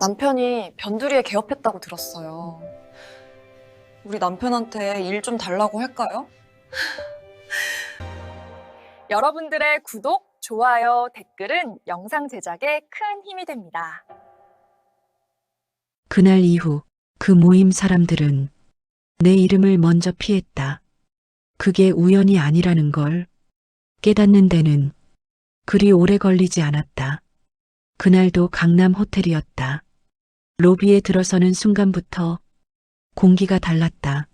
남편이 변두리에 개업했다고 들었어요. 우리 남편한테 일 좀 달라고 할까요? 여러분들의 구독, 좋아요, 댓글은 영상 제작에 큰 힘이 됩니다. 그날 이후 그 모임 사람들은 내 이름을 먼저 피했다. 그게 우연이 아니라는 걸 깨닫는 데는 그리 오래 걸리지 않았다. 그날도 강남 호텔이었다. 로비에 들어서는 순간부터 공기가 달랐다.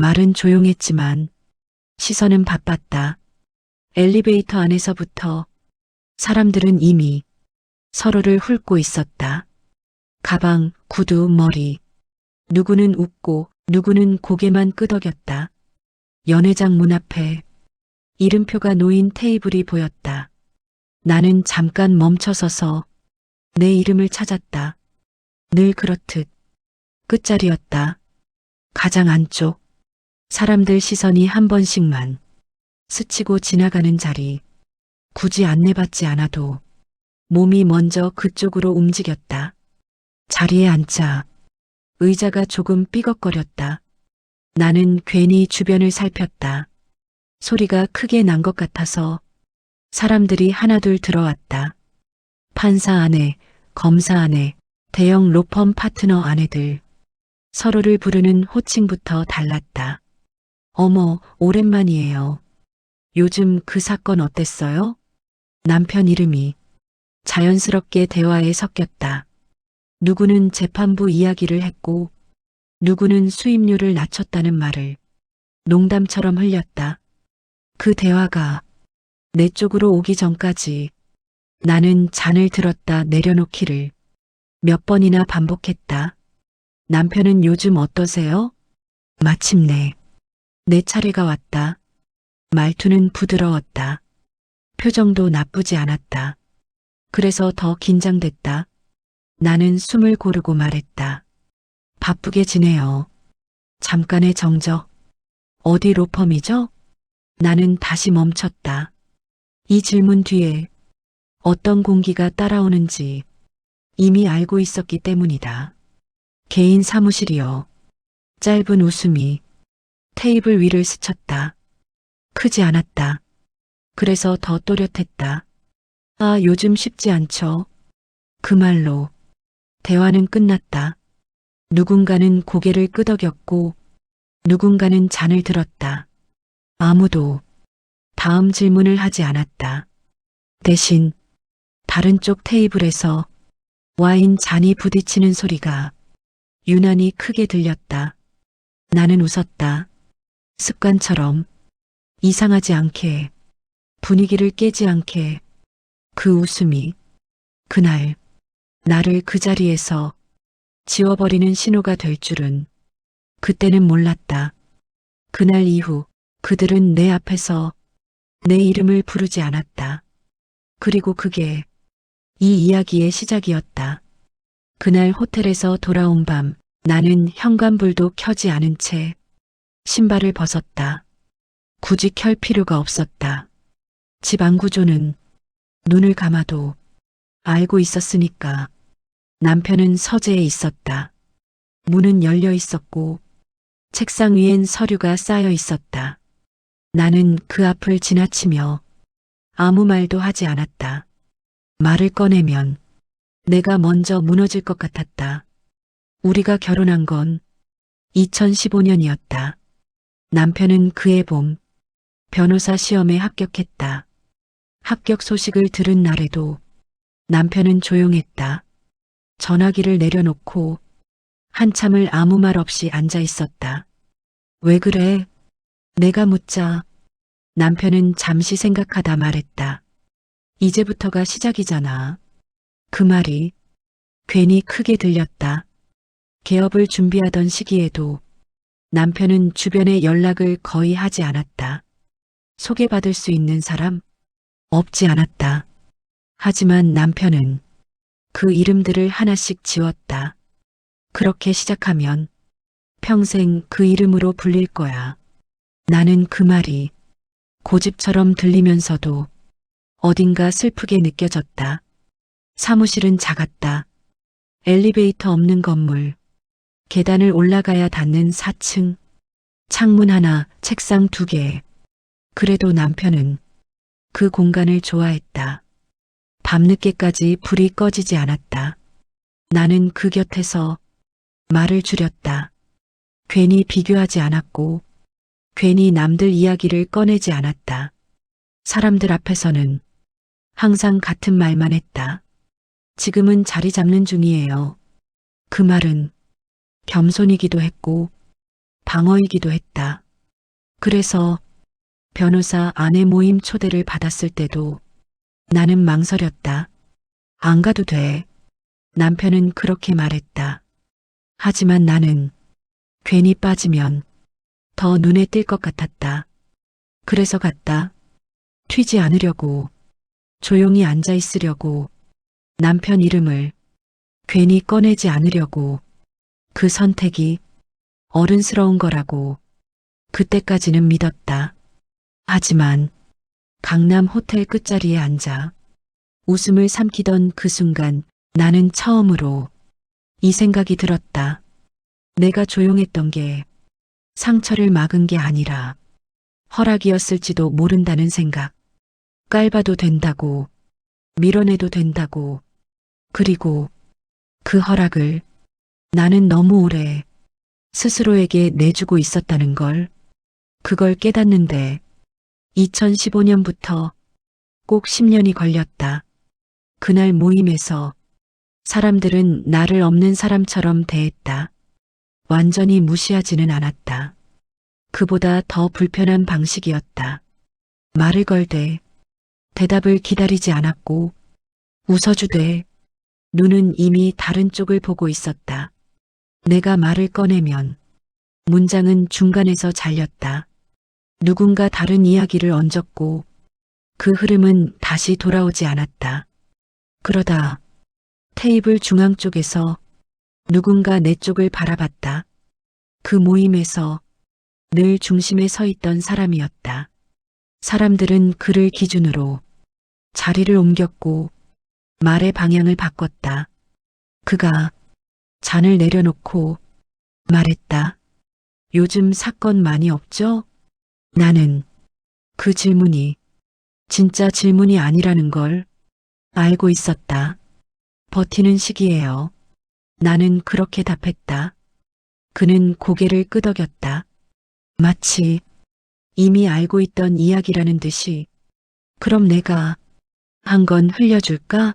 말은 조용했지만 시선은 바빴다. 엘리베이터 안에서부터 사람들은 이미 서로를 훑고 있었다. 가방, 구두, 머리. 누구는 웃고 누구는 고개만 끄덕였다. 연회장 문 앞에 이름표가 놓인 테이블이 보였다. 나는 잠깐 멈춰서서 내 이름을 찾았다. 늘 그렇듯 끝자리였다. 가장 안쪽. 사람들 시선이 한 번씩만 스치고 지나가는 자리. 굳이 안내받지 않아도 몸이 먼저 그쪽으로 움직였다. 자리에 앉자 의자가 조금 삐걱거렸다. 나는 괜히 주변을 살폈다. 소리가 크게 난 것 같아서 사람들이 하나둘 들어왔다. 판사 아내, 검사 아내, 대형 로펌 파트너 아내들. 서로를 부르는 호칭부터 달랐다. 어머, 오랜만이에요. 요즘 그 사건 어땠어요? 남편 이름이 자연스럽게 대화에 섞였다. 누구는 재판부 이야기를 했고 누구는 수임료를 낮췄다는 말을 농담처럼 흘렸다. 그 대화가 내 쪽으로 오기 전까지 나는 잔을 들었다 내려놓기를 몇 번이나 반복했다. 남편은 요즘 어떠세요? 마침내 내 차례가 왔다. 말투는 부드러웠다. 표정도 나쁘지 않았다. 그래서 더 긴장됐다. 나는 숨을 고르고 말했다. 바쁘게 지내요. 잠깐의 정적. 어디 로펌이죠? 나는 다시 멈췄다. 이 질문 뒤에 어떤 공기가 따라오는지 이미 알고 있었기 때문이다. 개인 사무실이요. 짧은 웃음이 테이블 위를 스쳤다. 크지 않았다. 그래서 더 또렷했다. 아, 요즘 쉽지 않죠. 그 말로 대화는 끝났다. 누군가는 고개를 끄덕였고 누군가는 잔을 들었다. 아무도 다음 질문을 하지 않았다. 대신 다른 쪽 테이블에서 와인 잔이 부딪히는 소리가 유난히 크게 들렸다. 나는 웃었다. 습관처럼 이상하지 않게 분위기를 깨지 않게 그 웃음이 그날 나를 그 자리에서 지워버리는 신호가 될 줄은 그때는 몰랐다. 그날 이후 그들은 내 앞에서 내 이름을 부르지 않았다. 그리고 그게 이 이야기의 시작이었다. 그날 호텔에서 돌아온 밤 나는 현관불도 켜지 않은 채 신발을 벗었다. 굳이 켤 필요가 없었다. 집 안 구조는 눈을 감아도 알고 있었으니까. 남편은 서재에 있었다. 문은 열려 있었고 책상 위엔 서류가 쌓여 있었다. 나는 그 앞을 지나치며 아무 말도 하지 않았다. 말을 꺼내면 내가 먼저 무너질 것 같았다. 우리가 결혼한 건 2015년이었다. 남편은 그해 봄 변호사 시험에 합격했다. 합격 소식을 들은 날에도 남편은 조용했다. 전화기를 내려놓고 한참을 아무 말 없이 앉아 있었다. 왜 그래? 내가 묻자 남편은 잠시 생각하다 말했다. 이제부터가 시작이잖아. 그 말이 괜히 크게 들렸다. 개업을 준비하던 시기에도 남편은 주변에 연락을 거의 하지 않았다. 소개받을 수 있는 사람? 없지 않았다. 하지만 남편은 그 이름들을 하나씩 지웠다. 그렇게 시작하면 평생 그 이름으로 불릴 거야. 나는 그 말이 고집처럼 들리면서도 어딘가 슬프게 느껴졌다. 사무실은 작았다. 엘리베이터 없는 건물. 계단을 올라가야 닿는 4층. 창문 하나, 책상 2개. 그래도 남편은 그 공간을 좋아했다. 밤늦게까지 불이 꺼지지 않았다. 나는 그 곁에서 말을 줄였다. 괜히 비교하지 않았고, 괜히 남들 이야기를 꺼내지 않았다. 사람들 앞에서는 항상 같은 말만 했다. 지금은 자리 잡는 중이에요. 그 말은 겸손이기도 했고, 방어이기도 했다. 그래서 변호사 아내 모임 초대를 받았을 때도 나는 망설였다. 안 가도 돼. 남편은 그렇게 말했다. 하지만 나는 괜히 빠지면 더 눈에 띌 것 같았다. 그래서 갔다. 튀지 않으려고, 조용히 앉아 있으려고, 남편 이름을 괜히 꺼내지 않으려고. 그 선택이 어른스러운 거라고 그때까지는 믿었다. 하지만 강남 호텔 끝자리에 앉아 웃음을 삼키던 그 순간 나는 처음으로 이 생각이 들었다. 내가 조용했던 게 상처를 막은 게 아니라 허락이었을지도 모른다는 생각. 깔봐도 된다고, 밀어내도 된다고, 그리고 그 허락을 나는 너무 오래 스스로에게 내주고 있었다는 걸, 그걸 깨닫는데 2015년부터 꼭 10년이 걸렸다. 그날 모임에서 사람들은 나를 없는 사람처럼 대했다. 완전히 무시하지는 않았다. 그보다 더 불편한 방식이었다. 말을 걸되 대답을 기다리지 않았고, 웃어주되 눈은 이미 다른 쪽을 보고 있었다. 내가 말을 꺼내면 문장은 중간에서 잘렸다. 누군가 다른 이야기를 얹었고 그 흐름은 다시 돌아오지 않았다. 그러다 테이블 중앙 쪽에서 누군가 내 쪽을 바라봤다. 그 모임에서 늘 중심에 서 있던 사람이었다. 사람들은 그를 기준으로 자리를 옮겼고 말의 방향을 바꿨다. 그가 잔을 내려놓고 말했다. 요즘 사건 많이 없죠? 나는 그 질문이 진짜 질문이 아니라는 걸 알고 있었다. 버티는 시기예요. 나는 그렇게 답했다. 그는 고개를 끄덕였다. 마치 이미 알고 있던 이야기라는 듯이. 그럼 내가 한 건 흘려줄까?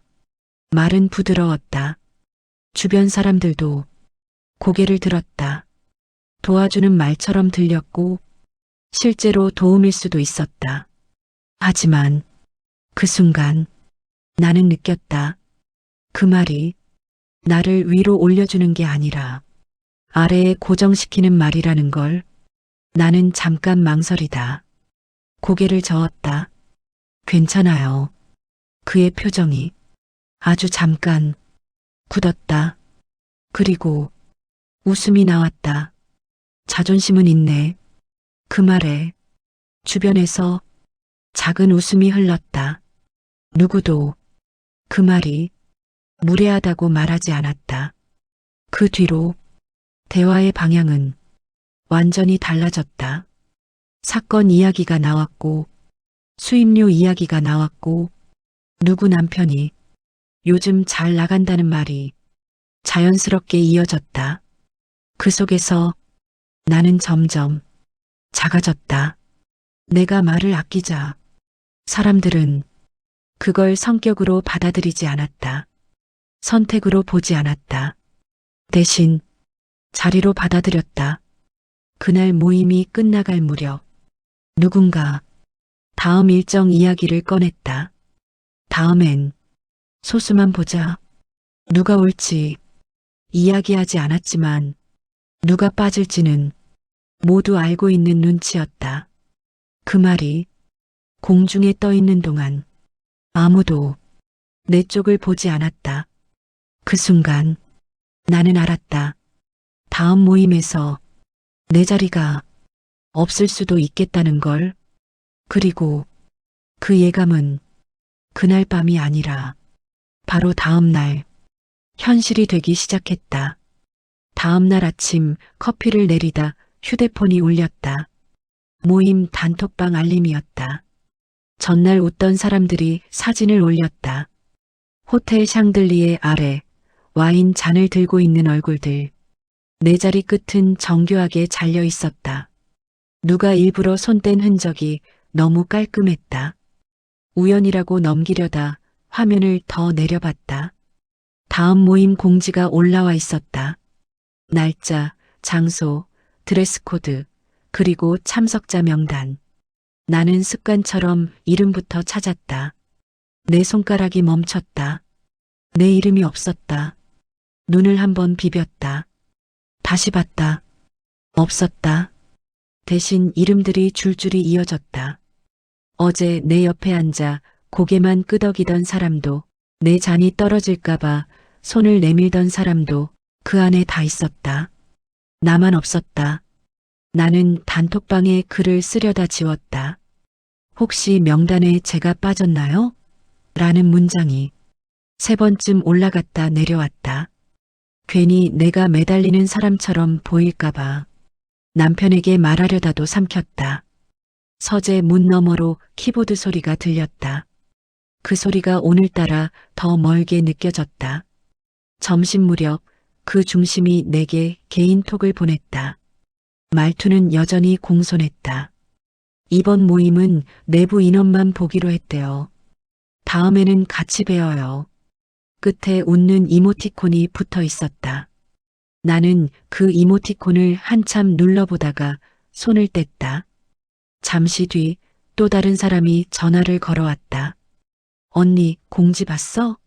말은 부드러웠다. 주변 사람들도 고개를 들었다. 도와주는 말처럼 들렸고 실제로 도움일 수도 있었다. 하지만 그 순간 나는 느꼈다. 그 말이 나를 위로 올려주는 게 아니라 아래에 고정시키는 말이라는 걸. 나는 잠깐 망설이다. 고개를 저었다. 괜찮아요. 그의 표정이 아주 잠깐 굳었다. 그리고 웃음이 나왔다. 자존심은 있네. 그 말에 주변에서 작은 웃음이 흘렀다. 누구도 그 말이 무례하다고 말하지 않았다. 그 뒤로 대화의 방향은 완전히 달라졌다. 사건 이야기가 나왔고 수입료 이야기가 나왔고 누구 남편이 요즘 잘 나간다는 말이 자연스럽게 이어졌다. 그 속에서 나는 점점 작아졌다. 내가 말을 아끼자 사람들은 그걸 성격으로 받아들이지 않았다. 선택으로 보지 않았다. 대신 자리로 받아들였다. 그날 모임이 끝나갈 무렵 누군가 다음 일정 이야기를 꺼냈다. 다음엔 소수만 보자. 누가 올지 이야기하지 않았지만 누가 빠질지는 모두 알고 있는 눈치였다. 그 말이 공중에 떠 있는 동안 아무도 내 쪽을 보지 않았다. 그 순간 나는 알았다. 다음 모임에서 내 자리가 없을 수도 있겠다는 걸. 그리고 그 예감은 그날 밤이 아니라 바로 다음 날 현실이 되기 시작했다. 다음 날 아침 커피를 내리다 휴대폰이 울렸다. 모임 단톡방 알림이었다. 전날 웃던 사람들이 사진을 올렸다. 호텔 샹들리에 아래 와인 잔을 들고 있는 얼굴들. 내 자리 끝은 정교하게 잘려 있었다. 누가 일부러 손 뗀 흔적이 너무 깔끔했다. 우연이라고 넘기려다 화면을 더 내려봤다. 다음 모임 공지가 올라와 있었다. 날짜, 장소, 드레스 코드, 그리고 참석자 명단. 나는 습관처럼 이름부터 찾았다. 내 손가락이 멈췄다. 내 이름이 없었다. 눈을 한번 비볐다. 다시 봤다. 없었다. 대신 이름들이 줄줄이 이어졌다. 어제 내 옆에 앉아 고개만 끄덕이던 사람도, 내 잔이 떨어질까봐 손을 내밀던 사람도 그 안에 다 있었다. 나만 없었다. 나는 단톡방에 글을 쓰려다 지웠다. 혹시 명단에 제가 빠졌나요? 라는 문장이 3번쯤 올라갔다 내려왔다. 괜히 내가 매달리는 사람처럼 보일까봐 남편에게 말하려다도 삼켰다. 서재 문 너머로 키보드 소리가 들렸다. 그 소리가 오늘따라 더 멀게 느껴졌다. 점심 무렵 그 중심이 내게 개인톡을 보냈다. 말투는 여전히 공손했다. 이번 모임은 내부 인원만 보기로 했대요. 다음에는 같이 뵈어요. 끝에 웃는 이모티콘이 붙어 있었다. 나는 그 이모티콘을 한참 눌러보다가 손을 뗐다. 잠시 뒤 또 다른 사람이 전화를 걸어왔다. 언니, 공지 봤어?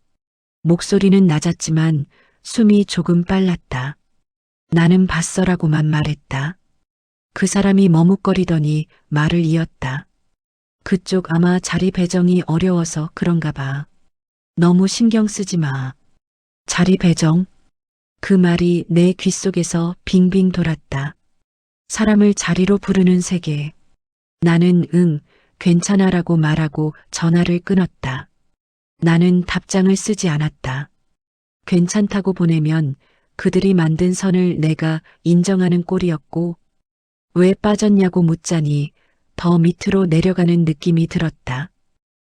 목소리는 낮았지만 숨이 조금 빨랐다. 나는 봤어라고만 말했다. 그 사람이 머뭇거리더니 말을 이었다. 그쪽 아마 자리 배정이 어려워서 그런가 봐. 너무 신경 쓰지 마. 자리 배정? 그 말이 내 귓속에서 빙빙 돌았다. 사람을 자리로 부르는 세계. 나는 응, 괜찮아라고 말하고 전화를 끊었다. 나는 답장을 쓰지 않았다. 괜찮다고 보내면 그들이 만든 선을 내가 인정하는 꼴이었고, 왜 빠졌냐고 묻자니 더 밑으로 내려가는 느낌이 들었다.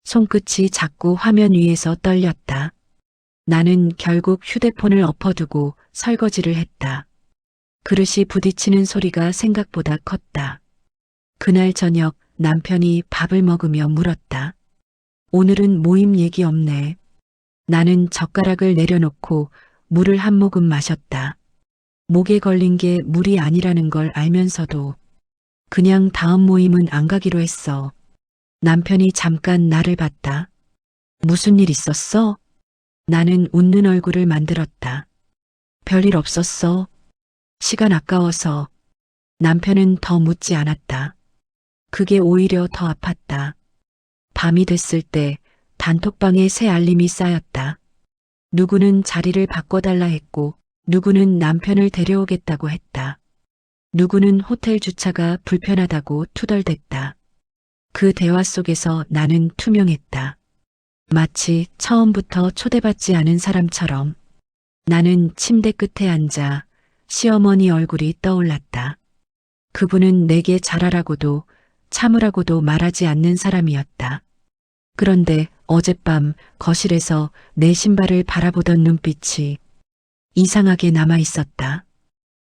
손끝이 자꾸 화면 위에서 떨렸다. 나는 결국 휴대폰을 엎어두고 설거지를 했다. 그릇이 부딪히는 소리가 생각보다 컸다. 그날 저녁 남편이 밥을 먹으며 물었다. 오늘은 모임 얘기 없네. 나는 젓가락을 내려놓고 물을 한 모금 마셨다. 목에 걸린 게 물이 아니라는 걸 알면서도 그냥 다음 모임은 안 가기로 했어. 남편이 잠깐 나를 봤다. 무슨 일 있었어? 나는 웃는 얼굴을 만들었다. 별일 없었어. 시간 아까워서. 남편은 더 묻지 않았다. 그게 오히려 더 아팠다. 밤이 됐을 때 단톡방에 새 알림이 쌓였다. 누구는 자리를 바꿔달라 했고, 누구는 남편을 데려오겠다고 했다. 누구는 호텔 주차가 불편하다고 투덜댔다. 그 대화 속에서 나는 투명했다. 마치 처음부터 초대받지 않은 사람처럼. 나는 침대 끝에 앉아 시어머니 얼굴이 떠올랐다. 그분은 내게 잘하라고도 참으라고도 말하지 않는 사람이었다. 그런데 어젯밤 거실에서 내 신발을 바라보던 눈빛이 이상하게 남아 있었다.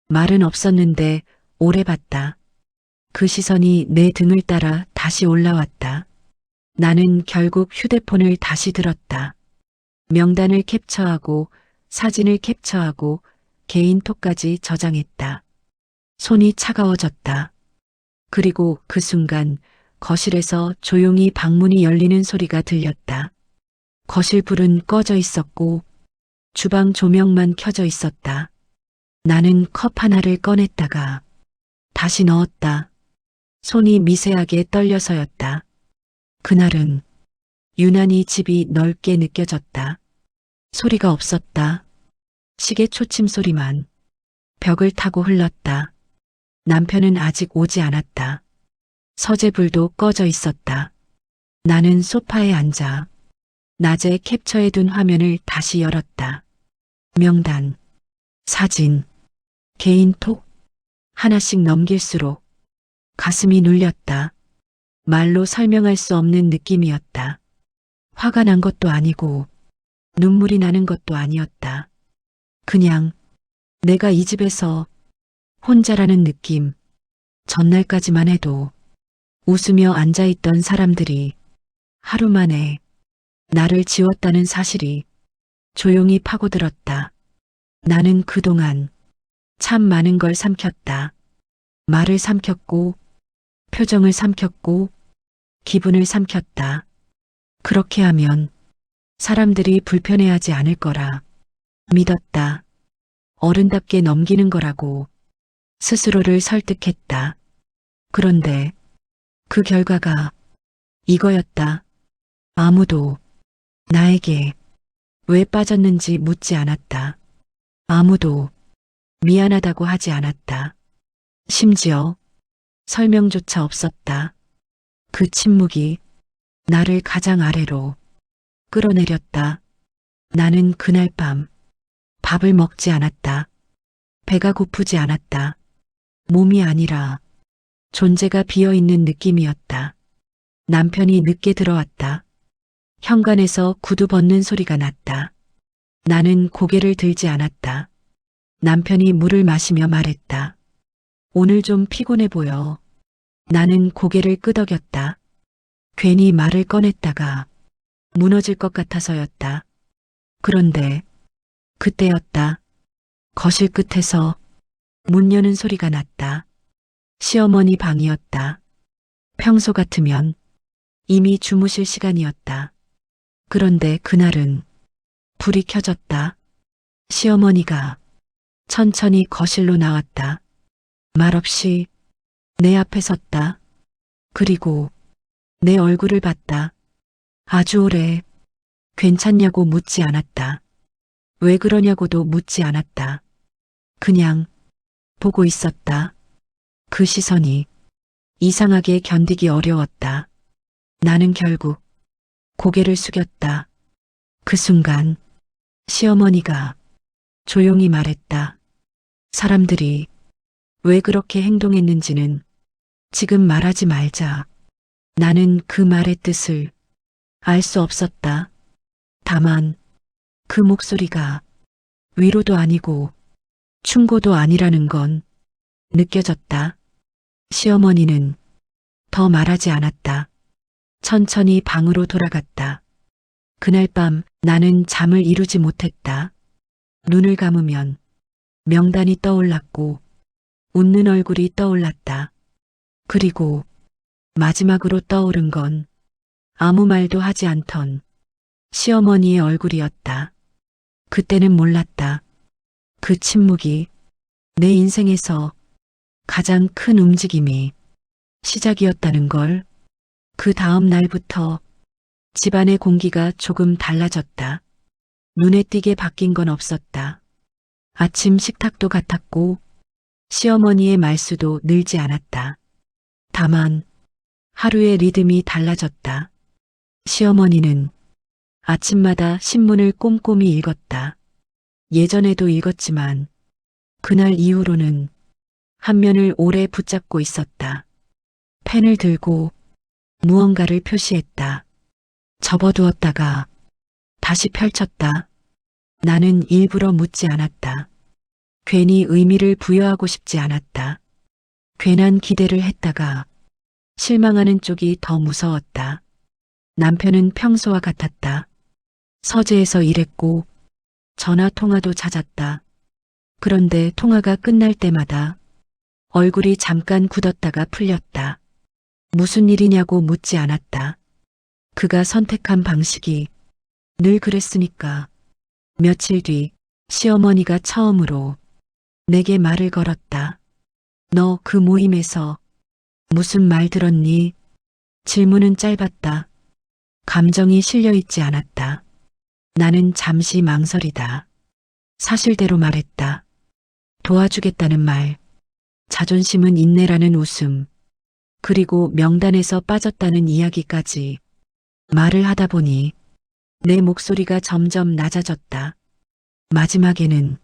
말은 없었는데 오래 봤다. 그 시선이 내 등을 따라 다시 올라왔다. 나는 결국 휴대폰을 다시 들었다. 명단을 캡처하고 사진을 캡처하고 개인톡까지 저장했다. 손이 차가워졌다. 그리고 그 순간 거실에서 조용히 방문이 열리는 소리가 들렸다. 거실 불은 꺼져 있었고 주방 조명만 켜져 있었다. 나는 컵 하나를 꺼냈다가 다시 넣었다. 손이 미세하게 떨려서였다. 그날은 유난히 집이 넓게 느껴졌다. 소리가 없었다. 시계 초침 소리만 벽을 타고 흘렀다. 남편은 아직 오지 않았다. 서재불도 꺼져 있었다. 나는 소파에 앉아 낮에 캡처해둔 화면을 다시 열었다. 명단, 사진, 개인톡 하나씩 넘길수록 가슴이 눌렸다. 말로 설명할 수 없는 느낌이었다. 화가 난 것도 아니고 눈물이 나는 것도 아니었다. 그냥 내가 이 집에서 혼자라는 느낌. 전날까지만 해도 웃으며 앉아있던 사람들이 하루 만에 나를 지웠다는 사실이 조용히 파고들었다. 나는 그동안 참 많은 걸 삼켰다. 말을 삼켰고, 표정을 삼켰고, 기분을 삼켰다. 그렇게 하면 사람들이 불편해하지 않을 거라 믿었다. 어른답게 넘기는 거라고 스스로를 설득했다. 그런데 그 결과가 이거였다. 아무도 나에게 왜 빠졌는지 묻지 않았다. 아무도 미안하다고 하지 않았다. 심지어 설명조차 없었다. 그 침묵이 나를 가장 아래로 끌어내렸다. 나는 그날 밤 밥을 먹지 않았다. 배가 고프지 않았다. 몸이 아니라 존재가 비어있는 느낌이었다. 남편이 늦게 들어왔다. 현관에서 구두 벗는 소리가 났다. 나는 고개를 들지 않았다. 남편이 물을 마시며 말했다. 오늘 좀 피곤해 보여. 나는 고개를 끄덕였다. 괜히 말을 꺼냈다가 무너질 것 같아서였다. 그런데 그때였다. 거실 끝에서 문 여는 소리가 났다. 시어머니 방이었다. 평소 같으면 이미 주무실 시간이었다. 그런데 그날은 불이 켜졌다. 시어머니가 천천히 거실로 나왔다. 말없이 내 앞에 섰다. 그리고 내 얼굴을 봤다. 아주 오래 괜찮냐고 묻지 않았다. 왜 그러냐고도 묻지 않았다. 그냥 보고 있었다. 그 시선이 이상하게 견디기 어려웠다. 나는 결국 고개를 숙였다. 그 순간 시어머니가 조용히 말했다. 사람들이 왜 그렇게 행동했는지는 지금 말하지 말자. 나는 그 말의 뜻을 알 수 없었다. 다만 그 목소리가 위로도 아니고 충고도 아니라는 건 느껴졌다. 시어머니는 더 말하지 않았다. 천천히 방으로 돌아갔다. 그날 밤 나는 잠을 이루지 못했다. 눈을 감으면 명단이 떠올랐고 웃는 얼굴이 떠올랐다. 그리고 마지막으로 떠오른 건 아무 말도 하지 않던 시어머니의 얼굴이었다. 그때는 몰랐다. 그 침묵이 내 인생에서 가장 큰 움직임이 시작이었다는 걸. 그 다음 날부터 집안의 공기가 조금 달라졌다. 눈에 띄게 바뀐 건 없었다. 아침 식탁도 같았고 시어머니의 말수도 늘지 않았다. 다만 하루의 리듬이 달라졌다. 시어머니는 아침마다 신문을 꼼꼼히 읽었다. 예전에도 읽었지만 그날 이후로는 한 면을 오래 붙잡고 있었다. 펜을 들고 무언가를 표시했다. 접어두었다가 다시 펼쳤다. 나는 일부러 묻지 않았다. 괜히 의미를 부여하고 싶지 않았다. 괜한 기대를 했다가 실망하는 쪽이 더 무서웠다. 남편은 평소와 같았다. 서재에서 일했고 전화 통화도 잦았다. 그런데 통화가 끝날 때마다 얼굴이 잠깐 굳었다가 풀렸다. 무슨 일이냐고 묻지 않았다. 그가 선택한 방식이 늘 그랬으니까. 며칠 뒤 시어머니가 처음으로 내게 말을 걸었다. 너 그 모임에서 무슨 말 들었니? 질문은 짧았다. 감정이 실려있지 않았다. 나는 잠시 망설이다. 사실대로 말했다. 도와주겠다는 말, 자존심은 인내라는 웃음, 그리고 명단에서 빠졌다는 이야기까지. 말을 하다 보니 내 목소리가 점점 낮아졌다. 마지막에는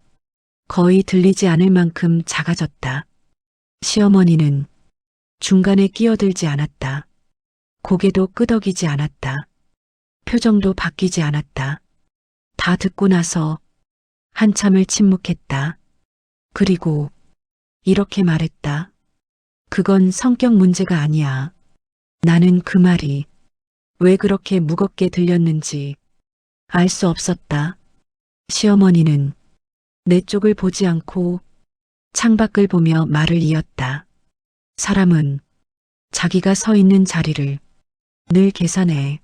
거의 들리지 않을 만큼 작아졌다. 시어머니는 중간에 끼어들지 않았다. 고개도 끄덕이지 않았다. 표정도 바뀌지 않았다. 다 듣고 나서 한참을 침묵했다. 그리고 이렇게 말했다. 그건 성격 문제가 아니야. 나는 그 말이 왜 그렇게 무겁게 들렸는지 알 수 없었다. 시어머니는 내 쪽을 보지 않고 창밖을 보며 말을 이었다. 사람은 자기가 서 있는 자리를 늘 계산해.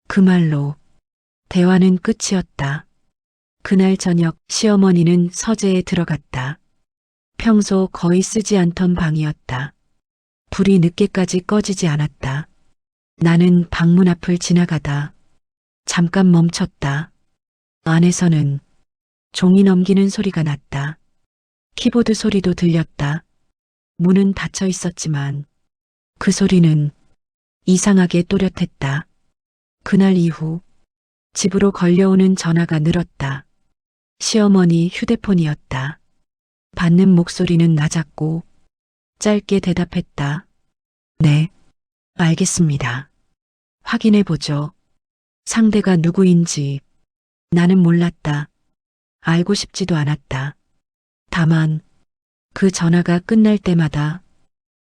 그 말로 대화는 끝이었다. 그날 저녁 시어머니는 서재에 들어갔다. 평소 거의 쓰지 않던 방이었다. 불이 늦게까지 꺼지지 않았다. 나는 방문 앞을 지나가다 잠깐 멈췄다. 안에서는 종이 넘기는 소리가 났다. 키보드 소리도 들렸다. 문은 닫혀 있었지만 그 소리는 이상하게 또렷했다. 그날 이후 집으로 걸려오는 전화가 늘었다. 시어머니 휴대폰이었다. 받는 목소리는 낮았고 짧게 대답했다. 네, 알겠습니다. 확인해 보죠. 상대가 누구인지 나는 몰랐다. 알고 싶지도 않았다. 다만 그 전화가 끝날 때마다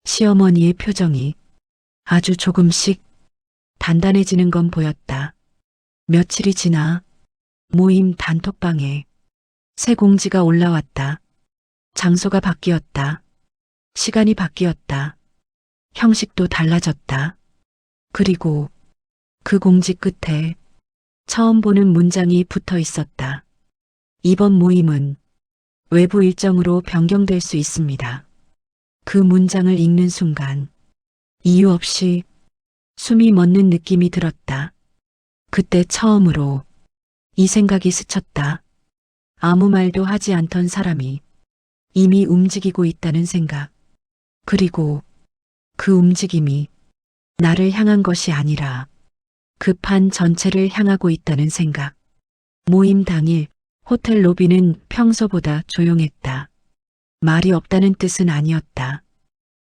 시어머니의 표정이 아주 조금씩 단단해지는 건 보였다. 며칠이 지나 모임 단톡방에 새 공지가 올라왔다. 장소가 바뀌었다. 시간이 바뀌었다. 형식도 달라졌다. 그리고 그 공지 끝에 처음 보는 문장이 붙어 있었다. 이번 모임은 외부 일정으로 변경될 수 있습니다. 그 문장을 읽는 순간 이유 없이 숨이 멎는 느낌이 들었다. 그때 처음으로 이 생각이 스쳤다. 아무 말도 하지 않던 사람이 이미 움직이고 있다는 생각. 그리고 그 움직임이 나를 향한 것이 아니라 그 판 전체를 향하고 있다는 생각. 모임 당일 호텔 로비는 평소보다 조용했다. 말이 없다는 뜻은 아니었다.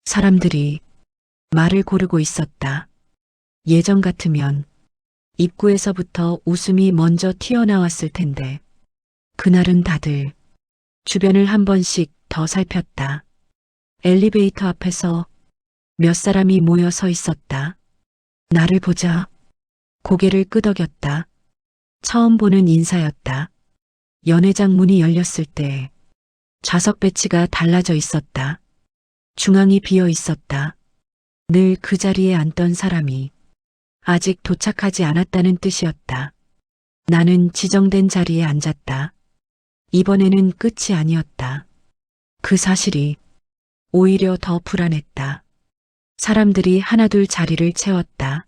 사람들이 말을 고르고 있었다. 예전 같으면 입구에서부터 웃음이 먼저 튀어나왔을 텐데 그날은 다들 주변을 한 번씩 더 살폈다. 엘리베이터 앞에서 몇 사람이 모여 서 있었다. 나를 보자 고개를 끄덕였다. 처음 보는 인사였다. 연회장 문이 열렸을 때 좌석 배치가 달라져 있었다. 중앙이 비어 있었다. 늘 그 자리에 앉던 사람이 아직 도착하지 않았다는 뜻이었다. 나는 지정된 자리에 앉았다. 이번에는 끝이 아니었다. 그 사실이 오히려 더 불안했다. 사람들이 하나둘 자리를 채웠다.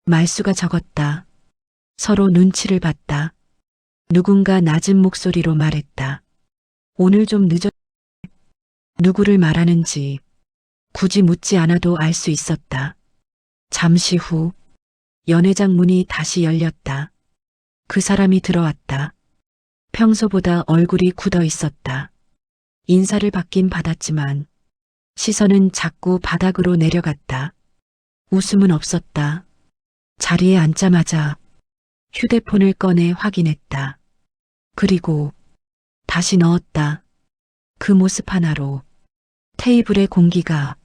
말수가 적었다. 서로 눈치를 봤다. 누군가 낮은 목소리로 말했다. 오늘 좀 늦었... 누구를 말하는지 굳이 묻지 않아도 알 수 있었다. 잠시 후 연회장 문이 다시 열렸다. 그 사람이 들어왔다. 평소보다 얼굴이 굳어 있었다. 인사를 받긴 받았지만 시선은 자꾸 바닥으로 내려갔다. 웃음은 없었다. 자리에 앉자마자 휴대폰을 꺼내 확인했다. 그리고 다시 넣었다. 그 모습 하나로 테이블의 공기가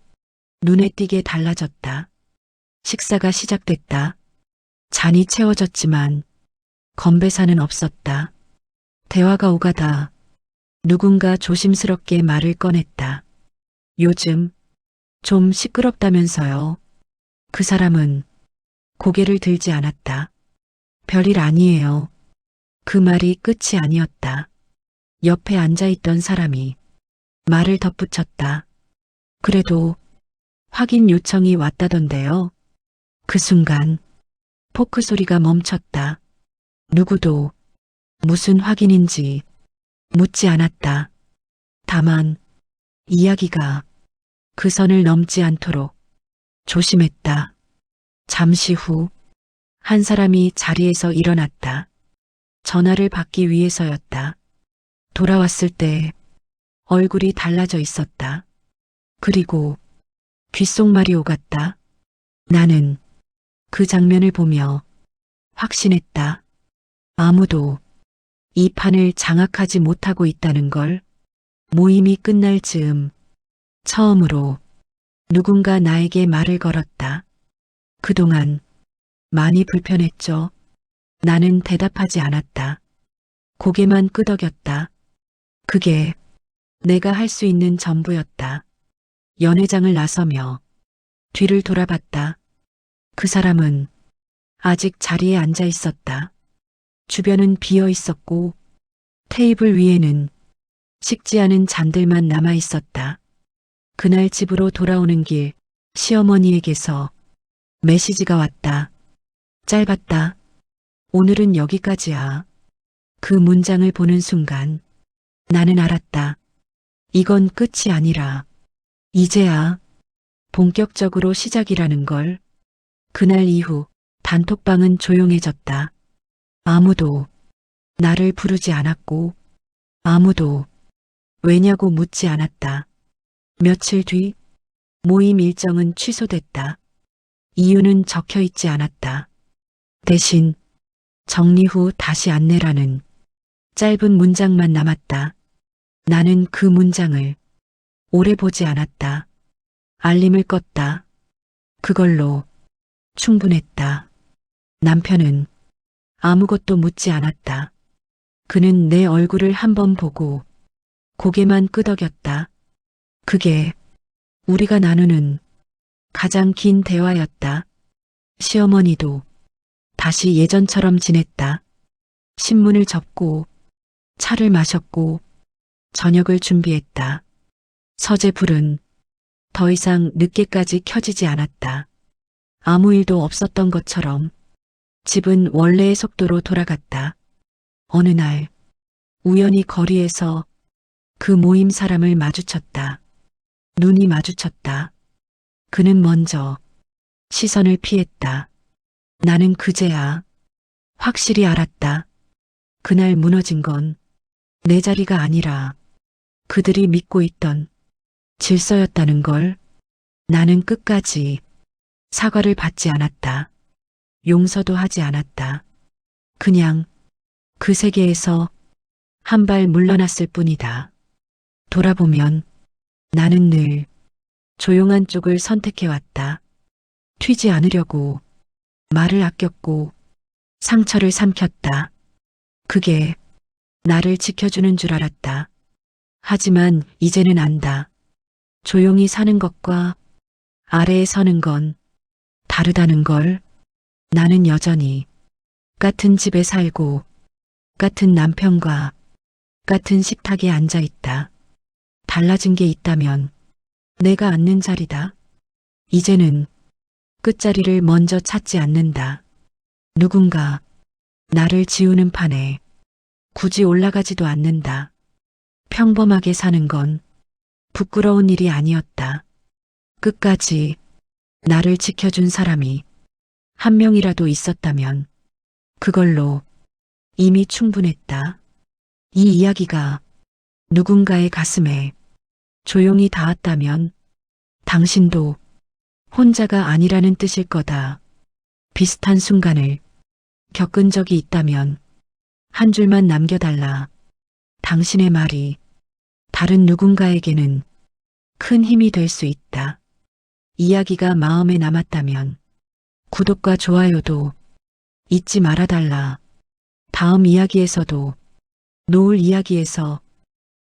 눈에 띄게 달라졌다. 식사가 시작됐다. 잔이 채워졌지만 건배사는 없었다. 대화가 오가다 누군가 조심스럽게 말을 꺼냈다. 요즘 좀 시끄럽다면서요. 그 사람은 고개를 들지 않았다. 별일 아니에요. 그 말이 끝이 아니었다. 옆에 앉아있던 사람이 말을 덧붙였다. 그래도 확인 요청이 왔다던데요. 그 순간 포크 소리가 멈췄다. 누구도 무슨 확인인지 묻지 않았다. 다만 이야기가 그 선을 넘지 않도록 조심했다. 잠시 후 한 사람이 자리에서 일어났다. 전화를 받기 위해서였다. 돌아왔을 때 얼굴이 달라져 있었다. 그리고 귓속말이 오갔다. 나는 그 장면을 보며 확신했다. 아무도 이 판을 장악하지 못하고 있다는 걸. 모임이 끝날 즈음 처음으로 누군가 나에게 말을 걸었다. 그동안 많이 불편했죠. 나는 대답하지 않았다. 고개만 끄덕였다. 그게 내가 할 수 있는 전부였다. 연회장을 나서며 뒤를 돌아봤다. 그 사람은 아직 자리에 앉아 있었다. 주변은 비어 있었고 테이블 위에는 식지 않은 잔들만 남아 있었다. 그날 집으로 돌아오는 길 시어머니에게서 메시지가 왔다. 짧았다. 오늘은 여기까지야. 그 문장을 보는 순간 나는 알았다. 이건 끝이 아니라 이제야 본격적으로 시작이라는 걸. 그날 이후 단톡방은 조용해졌다. 아무도 나를 부르지 않았고 아무도 왜냐고 묻지 않았다. 며칠 뒤 모임 일정은 취소됐다. 이유는 적혀 있지 않았다. 대신 정리 후 다시 안내라는 짧은 문장만 남았다. 나는 그 문장을 오래 보지 않았다. 알림을 껐다. 그걸로 충분했다. 남편은 아무것도 묻지 않았다. 그는 내 얼굴을 한번 보고 고개만 끄덕였다. 그게 우리가 나누는 가장 긴 대화였다. 시어머니도 다시 예전처럼 지냈다. 신문을 접고 차를 마셨고 저녁을 준비했다. 서재 불은 더 이상 늦게까지 켜지지 않았다. 아무 일도 없었던 것처럼 집은 원래의 속도로 돌아갔다. 어느 날 우연히 거리에서 그 모임 사람을 마주쳤다. 눈이 마주쳤다. 그는 먼저 시선을 피했다. 나는 그제야 확실히 알았다. 그날 무너진 건 내 자리가 아니라 그들이 믿고 있던 질서였다는 걸. 나는 끝까지 사과를 받지 않았다. 용서도 하지 않았다. 그냥 그 세계에서 한 발 물러났을 뿐이다. 돌아보면 나는 늘 조용한 쪽을 선택해왔다. 튀지 않으려고 말을 아꼈고 상처를 삼켰다. 그게 나를 지켜주는 줄 알았다. 하지만 이제는 안다. 조용히 사는 것과 아래에 서는 건 다르다는 걸. 나는 여전히 같은 집에 살고 같은 남편과 같은 식탁에 앉아 있다. 달라진 게 있다면 내가 앉는 자리다. 이제는 끝자리를 먼저 찾지 않는다. 누군가 나를 지우는 판에 굳이 올라가지도 않는다. 평범하게 사는 건 부끄러운 일이 아니었다. 끝까지 나를 지켜준 사람이 한 명이라도 있었다면 그걸로 이미 충분했다. 이 이야기가 누군가의 가슴에 조용히 닿았다면 당신도 혼자가 아니라는 뜻일 거다. 비슷한 순간을 겪은 적이 있다면 한 줄만 남겨달라. 당신의 말이 다른 누군가에게는 큰 힘이 될 수 있다. 이야기가 마음에 남았다면 구독과 좋아요도 잊지 말아달라. 다음 이야기에서도 노을 이야기에서